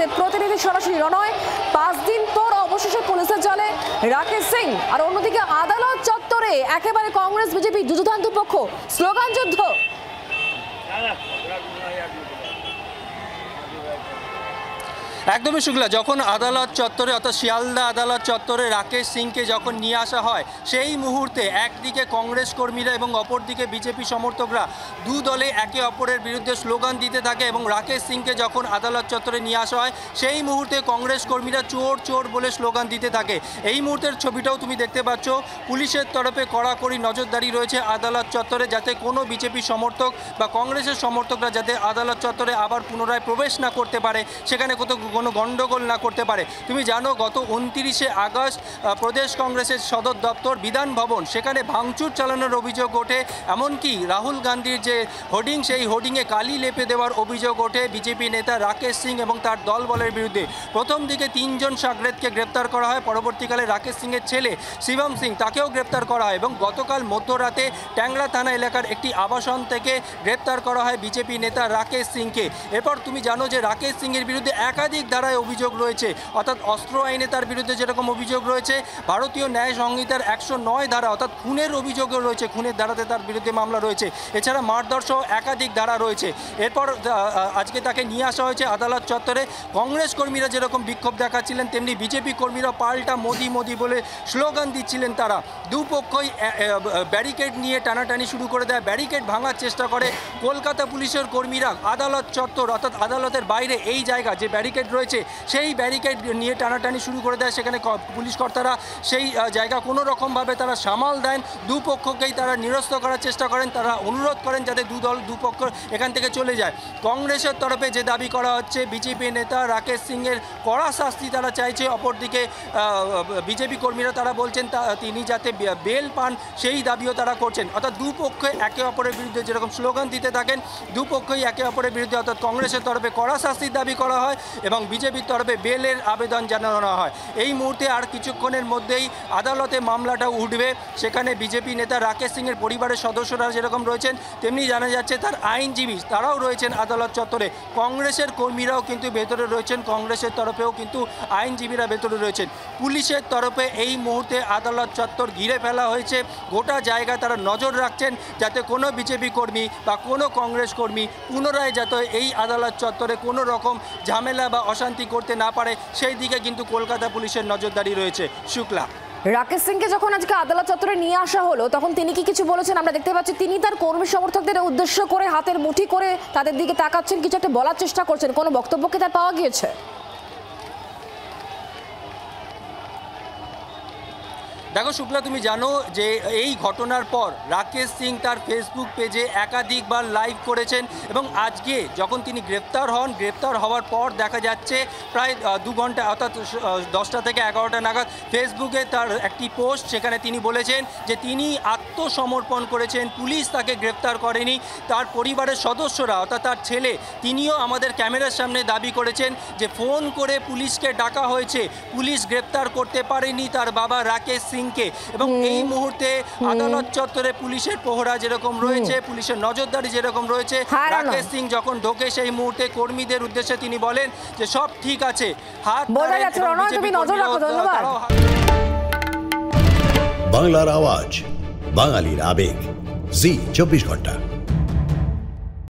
আমাদের প্রতিনিধি সরাসরি রণয়। 5 দিন পর অবশেষে পুলিশের জালে রাকেশ সিং, আর অন্যদিকে আদালত চত্বরে একেবারে কংগ্রেস বিজেপি যুযুধান দুপক্ষ, স্লোগান যুদ্ধ। একদমই শুক্লা, যখন আদালত চত্বরে অর্থাৎ শিয়ালদা আদালত চত্বরে রাকেশ সিংকে যখন নিয়ে আসা হয়, সেই মুহূর্তে একদিকে কংগ্রেস কর্মীরা এবং অপরদিকে বিজেপি সমর্থকরা দু দলে একে অপরের বিরুদ্ধে স্লোগান দিতে থাকে। এবং রাকেশ সিংকে যখন আদালত চত্বরে নিয়ে আসা হয়, সেই মুহূর্তে কংগ্রেস কর্মীরা চোর চোর বলে স্লোগান দিতে থাকে। এই মুহূর্তের ছবিটাও তুমি দেখতে পাচ্ছ, পুলিশের তরফে কড়াকড়ি নজরদারি রয়েছে আদালত চত্বরে, যাতে কোনো বিজেপি সমর্থক বা কংগ্রেসের সমর্থকরা যাতে আদালত চত্বরে আবার পুনরায় প্রবেশ না করতে পারে, সেখানে কোনো গণ্ডগোল না করতে পারে। তুমি জানো, গত 29শে আগস্ট প্রদেশ কংগ্রেসের সদর দপ্তর বিধান ভবন, সেখানে ভাঙচুর চালানোর অভিযোগ ওঠে। এমনকি রাহুল গান্ধীর যে হোর্ডিং, সেই হোর্ডিংয়ে কালি লেপে দেওয়ার অভিযোগ ওঠে বিজেপি নেতা রাকেশ সিং এবং তার দলবলের বিরুদ্ধে। প্রথম দিকে 3 জন সাগরেদকে গ্রেপ্তার করা হয়, পরবর্তীকালে রাকেশ সিংয়ের ছেলে শিবম সিং, তাকেও গ্রেপ্তার করা হয় এবং গতকাল মধ্যরাতে ট্যাংরা থানা এলাকার একটি আবাসন থেকে গ্রেপ্তার করা হয় বিজেপি নেতা রাকেশ সিংকে। এরপর তুমি জানো যে রাকেশ সিংয়ের বিরুদ্ধে একাধিক ধারায় অভিযোগ রয়েছে, অর্থাৎ অস্ত্র আইনে তার বিরুদ্ধে যেরকম অভিযোগ রয়েছে, ভারতীয় ন্যায় সংহিতার 109 ধারা অর্থাৎ খুনের অভিযোগও রয়েছে, খুনের ধারাতে তার বিরুদ্ধে মামলা রয়েছে। এছাড়া মারধরসহ একাধিক ধারা রয়েছে। এরপর আজকে তাকে নিয়ে আসা হয়েছে আদালত চত্বরে। কংগ্রেস কর্মীরা যেরকম বিক্ষোভ দেখাচ্ছিলেন, তেমনি বিজেপি কর্মীরা পাল্টা মোদি মোদি বলে স্লোগান দিচ্ছিলেন। তারা দুপক্ষই ব্যারিকেড নিয়ে টানাটানি শুরু করে দেয়, ব্যারিকেড ভাঙার চেষ্টা করে। কলকাতা পুলিশের কর্মীরা আদালত চত্বর অর্থাৎ আদালতের বাইরে এই জায়গা যে ব্যারিকেড রয়েছে, সেই ব্যারিকেড নিয়ে টানাটানি শুরু করে দেয়। সেখানে পুলিশ কর্তারা সেই জায়গা কোনো রকমভাবে তারা সামাল দেন, দুপক্ষকেই তারা নিরস্ত করার চেষ্টা করেন। তারা অনুরোধ করেন যাতে দুপক্ষ এখান থেকে চলে যায়। কংগ্রেসের তরফে যে দাবি করা হচ্ছে, বিজেপি নেতা রাকেশ সিংয়ের কড়া শাস্তি তারা চাইছে, অপরদিকে বিজেপি কর্মীরা তারা বলছেন তিনি যাতে বেল পান, সেই দাবিও তারা করছেন। অর্থাৎ দুপক্ষে একে অপরের বিরুদ্ধে যেরকম স্লোগান দিতে থাকেন, দুপক্ষই একে অপরের বিরুদ্ধে অর্থাৎ কংগ্রেসের তরফে কড়া শাস্তির দাবি করা হয় এবং বিজেপির তরফে বেলের আবেদন জানানো হয়। এই মুহূর্তে আর কিছুক্ষণের মধ্যেই আদালতে মামলাটা উঠবে। সেখানে বিজেপি নেতা রাকেশ সিংয়ের পরিবারের সদস্যরা যেরকম রয়েছেন, তেমনি জানা যাচ্ছে তার আইনজীবী তারাও রয়েছেন আদালত চত্বরে। কংগ্রেসের কর্মীরাও কিন্তু ভেতরে রয়েছেন, কংগ্রেসের তরফেও কিন্তু আইনজীবীরা ভেতরে রয়েছেন। পুলিশের তরফে এই মুহূর্তে আদালত চত্বর ঘিরে ফেলা হয়েছে। গোটা জায়গা তারা নজর রাখছেন যাতে কোনো বিজেপি কর্মী বা কোনো কংগ্রেস কর্মী পুনরায় যাতে এই আদালত চত্বরে কোনো রকম ঝামেলা বা অশান্তি করতে না পারে, সেই দিকে কিন্তু কলকাতা পুলিশের নজরদারি রয়েছে। শুক্লা, রাকেশ সিংকে যখন আজকে আদালত চত্বরে নিয়ে আসা হলো, তখন তিনি কি কিছু বলেছেন? আমরা দেখতে পাচ্ছি তিনি তার কর্মী সমর্থকদের উদ্দেশ্য করে হাতের মুঠি করে তাদের দিকে তাকাচ্ছেন, কিছু একটা বলার চেষ্টা করছেন। কোনো বক্তব্য কি তার পাওয়া গিয়েছে? দেখো শুক্লা, তুমি জানো যে এই ঘটনার পর রাকেশ সিং তার ফেসবুক পেজে একাধিকবার লাইভ করেছেন এবং আজকে যখন তিনি গ্রেপ্তার হন, গ্রেপ্তার হওয়ার পর দেখা যাচ্ছে প্রায় 2 ঘন্টা অর্থাৎ 10টা থেকে 11টা নাগাদ ফেসবুকে তার একটি পোস্ট, সেখানে তিনি বলেছেন যে তিনি আত্মসমর্পণ করেছেন, পুলিশ তাকে গ্রেপ্তার করেনি। তার পরিবারের সদস্যরা অর্থাৎ তার ছেলে, তিনিও আমাদের ক্যামেরার সামনে দাবি করেছেন যে ফোন করে পুলিশকে ডাকা হয়েছে, পুলিশ গ্রেপ্তার করতে পারেনি তার বাবা রাকেশ সিং। এবং এই মুহূর্তে আদালত চত্বরে পুলিশের পহরা যেরকম রয়েছে, পুলিশের নজরদারি যেরকম রয়েছে, রাকেশ সিং যখন ঢোকে সেই মুহূর্তে কর্মীদের উদ্দেশ্যে তিনি বলেন যে সব ঠিক আছে, হাত বাংলার আওয়াজ, বাঙালির আবেগ, জি 24 ঘন্টা।